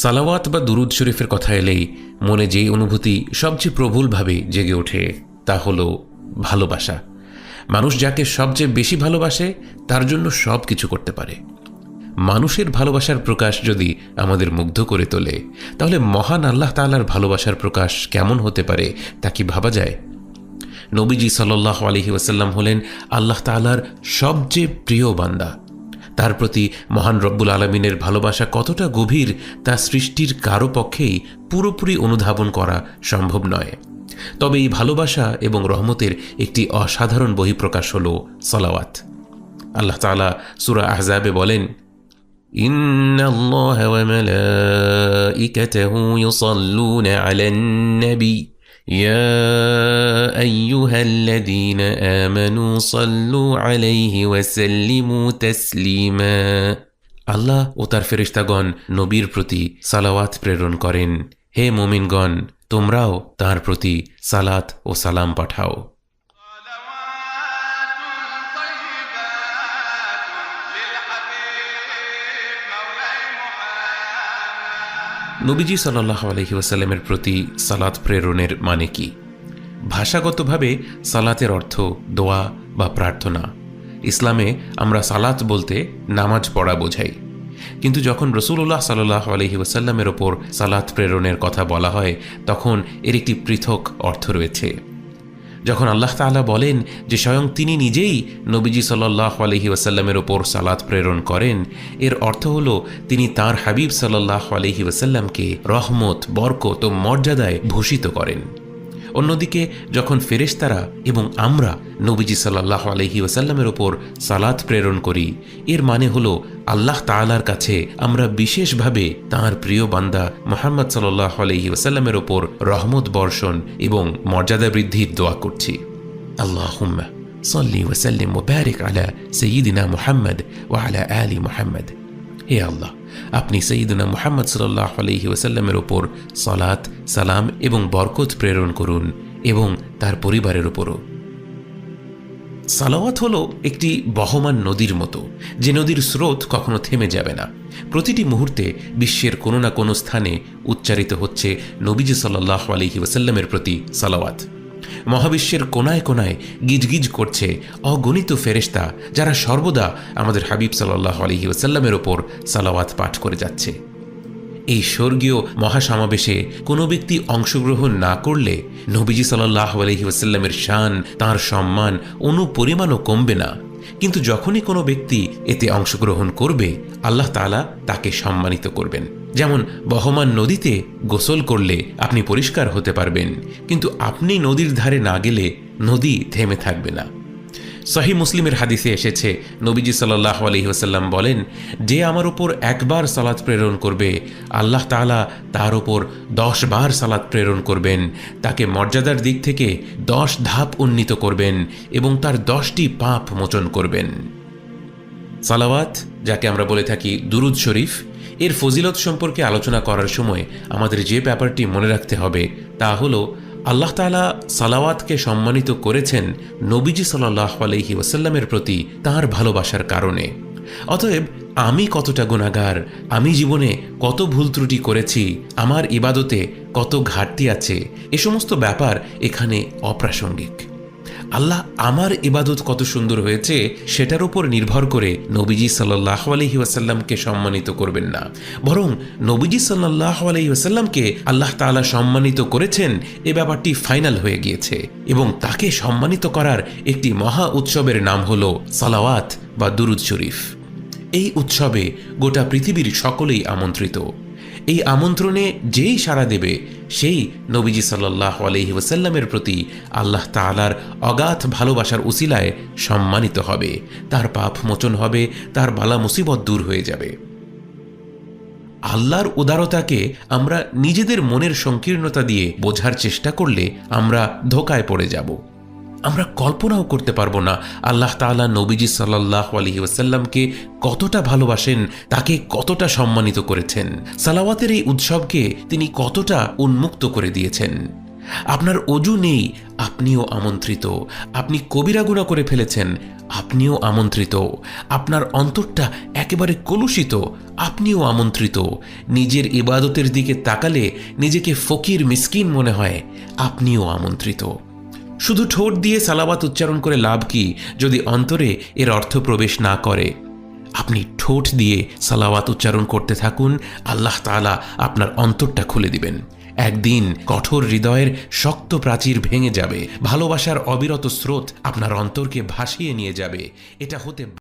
সালাওয়াত বা দুরুদ শরীফের কথা এলেই মনে যেই অনুভূতি সবচেয়ে প্রবলভাবে জেগে ওঠে তা হলো ভালোবাসা। মানুষ যাকে সবচেয়ে বেশি ভালোবাসে তার জন্য সব কিছু করতে পারে। মানুষের ভালোবাসার প্রকাশ যদি আমাদের মুগ্ধ করে তোলে, তাহলে মহান আল্লাহ তাআলার ভালোবাসার প্রকাশ কেমন হতে পারে তা কি ভাবা যায়? নবীজি সাল্লাল্লাহু আলাইহি ওয়াসাল্লাম হলেন আল্লাহ তাআলার সবচেয়ে প্রিয় বান্দা। তার প্রতি মহান রব্বুল আলামিনের ভালোবাসা কতটা গভীর তা সৃষ্টির কারো পক্ষেই পুরোপুরি অনুধাবন করা সম্ভব নয়। তবে এই ভালোবাসা এবং রহমতের একটি অসাধারণ বহিঃপ্রকাশ হল সালাওয়াত। আল্লাহ তাআলা সূরা আহজাবে বলেন, ইন্নাল্লাহা ওয়া মালাইকাতাহু ইউসাল্লুনা আলান নবী ইয়া আইয়ুহাল্লাযীনা আমানু সাল্লু আলাইহি ওয়া সাল্লিমু তাসলিমা। আল্লাহ ও তার ফেরেশতাগণ নবীর প্রতি সালাওয়াত প্রেরণ করেন। হে মুমিনগণ, তোমরাও তার প্রতি সালাত ও সালাম পাঠাও। নবীজি সাল্লাল্লাহু আলাইহি ওয়াসাল্লামের প্রতি সালাত প্রেরণের মানে কি? ভাষাগতভাবে সালাতের অর্থ দোয়া বা প্রার্থনা। ইসলামে আমরা সালাত বলতে নামাজ পড়া বোঝাই, কিন্তু যখন রাসূলুল্লাহ সাল্লাল্লাহু আলাইহি ওয়াসাল্লামের ওপর সালাত প্রেরণের কথা বলা হয় তখন এর একটি পৃথক অর্থ রয়েছে। যখন আল্লাহ তাআলা বলেন যে স্বয়ং তিনি নিজেই নবীজি সাল্লাল্লাহু আলাইহি ওয়াসাল্লামের ওপর সালাত প্রেরণ করেন, এর অর্থ হলো তিনি তাঁর হাবিব সাল্লাল্লাহু আলাইহি ওয়াসাল্লামকে রহমত, বরকত ও মর্যাদায় ভূষিত করেন। অন্যদিকে যখন ফেরেশতারা এবং আমরা নবীজি সাল্লাল্লাহু আলাইহি ওয়াসাল্লামের ওপর সালাত প্রেরণ করি, এর মানে হলো আল্লাহ তাআলার কাছে আমরা বিশেষভাবে তাঁর প্রিয় বান্দা মুহাম্মদ সাল্লাল্লাহু আলাইহি ওয়াসাল্লামের ওপর রহমত বর্ষণ এবং মর্যাদা বৃদ্ধির দোয়া করছি। আল্লাহুম্মা সাল্লি ওয়া সাল্লিম ওয়া বারিক আলা সাইয়্যিদিনা মুহাম্মদ ওয়া আলা আলি মুহাম্মদ। হে আল্লাহ, আপনি সাইয়্যিদুনা মুহাম্মদ সাল্লাল্লাহু আলাইহি ওয়াসাল্লামের ওপর সালাত, সালাম এবং বরকত প্রেরণ করুন এবং তার পরিবারের ওপরও। সালাওয়াত হলো একটি বহমান নদীর মতো, যে নদীর স্রোত কখনো থেমে যাবে না। প্রতিটি মুহূর্তে বিশ্বের কোনো না কোনো স্থানে উচ্চারিত হচ্ছে নবীজি সাল্লাল্লাহু আলাইহি ওয়াসাল্লামের প্রতি সালাওয়াত। মহাবিশ্বের কোনায় কোনায় গিজগিজ করছে অগণিত ফেরেশতা, যারা সর্বদা আমাদের হাবিব সাল্লাল্লাহু আলাইহি ওয়াসাল্লামের ওপর সালাওয়াত পাঠ করে যাচ্ছে। এই স্বর্গীয় মহাসমাবেশে কোনো ব্যক্তি অংশগ্রহণ না করলে নবীজি সাল্লাল্লাহু আলাইহি ওয়াসাল্লামের শান, তাঁর সম্মান অনুপরিমাণও কমবে না। কিন্তু যখনই কোনো ব্যক্তি এতে অংশগ্রহণ করবে, আল্লাহ তাআলা তাকে সম্মানিত করবেন। যেমন বহমান নদীতে গোসল করলে আপনি পরিষ্কার হতে পারবেন, কিন্তু আপনি নদীর ধারে না গেলে নদী থেমে থাকবে না। সহিহ মুসলিমের হাদিসে এসেছে, নবীজি সাল্লাল্লাহু আলাইহি ওয়াসাল্লাম বলেন, যে আমার উপর একবার সালাত প্রেরণ করবে, আল্লাহ তাআলা তার উপর 10 বার সালাত প্রেরণ করবেন, তাকে মর্যাদার দিক থেকে 10 ধাপ উন্নীত করবেন এবং তার 10টি পাপ মোচন করবেন। সালাওয়াত, যাকে আমরা বলে থাকি দুরুদ শরীফ, এর ফজিলত সম্পর্কে আলোচনা করার সময় আমাদের যে ব্যাপারটি মনে রাখতে হবে তা হলো, আল্লাহ তাআলা সালাওয়াতকে সম্মানিত করেছেন নবীজি সাল্লাল্লাহু আলাইহি ওয়াসাল্লামের প্রতি তাঁর ভালোবাসার কারণে। অতএব আমি কতটা গুনাহগার, আমি জীবনে কত ভুল ত্রুটি করেছি, আমার ইবাদতে কত ঘাটতি আছে, এ সমস্ত ব্যাপার এখানে অপ্রাসঙ্গিক। আল্লাহ আমার ইবাদত কত সুন্দর হয়েছে সেটার উপর নির্ভর করে নবীজি সাল্লাল্লাহু আলাইহি ওয়াসাল্লামকে সম্মানিত করবেন না, বরং নবীজি সাল্লাল্লাহু আলাইহি ওয়াসাল্লামকে আল্লাহ তাআলা সম্মানিত করেছেন এ ব্যাপারটি ফাইনাল হয়ে গিয়েছে এবং তাকে সম্মানিত করার একটি মহা উৎসবের নাম হলো সালাওয়াত বা দুরুদ শরীফ। এই উৎসবে গোটা পৃথিবীর সকলেই আমন্ত্রিত। এই আমন্ত্রণে যেই সাড়া দেবে সেই নবীজি সাল্লাল্লাহু আলাইহি ওয়াসাল্লামের প্রতি আল্লাহ তাআলার অগাধ ভালোবাসার উসিলায় সম্মানিত হবে, তার পাপ মোচন হবে, তার বালা মুসিবত দূর হয়ে যাবে। আল্লাহর উদারতাকে আমরা নিজেদের মনের সংকীর্ণতা দিয়ে বোঝার চেষ্টা করলে আমরা ধোঁকায় পড়ে যাব। আমরা কল্পনাও করতে পারবো না আল্লাহ তাআলা নবীজি সাল্লাল্লাহু আলাইহি ওয়াসাল্লামকে কতটা ভালোবাসেন, তাকে কতটা সম্মানিত করেছেন, সালাওয়াতের এই উৎসবকে তিনি কতটা উন্মুক্ত করে দিয়েছেন। আপনার অজু নেই, আপনিও আমন্ত্রিত। আপনি কবিরা গুনাহ করে ফেলেছেন, আপনিও আমন্ত্রিত। আপনার অন্তরটা একেবারে কলুষিত, আপনিও আমন্ত্রিত। নিজের ইবাদতের দিকে তাকালে নিজেকে ফকির মিসকিন মনে হয়, আপনিও আমন্ত্রিত। শুধু ঠোঁট দিয়ে সালাওয়াত উচ্চারণ করে লাভ কি যদি অন্তরে এর অর্থ প্রবেশ না করে? আপনি ঠোঁট দিয়ে সালাওয়াত উচ্চারণ করতে থাকুন, আল্লাহ তাআলা আপনার অন্তরটা খুলে দিবেন। একদিন কঠোর হৃদয়ের শক্ত প্রাচীর ভেঙে যাবে, ভালোবাসার অবিরত স্রোত আপনার অন্তরকে ভাসিয়ে নিয়ে যাবে। এটা হতে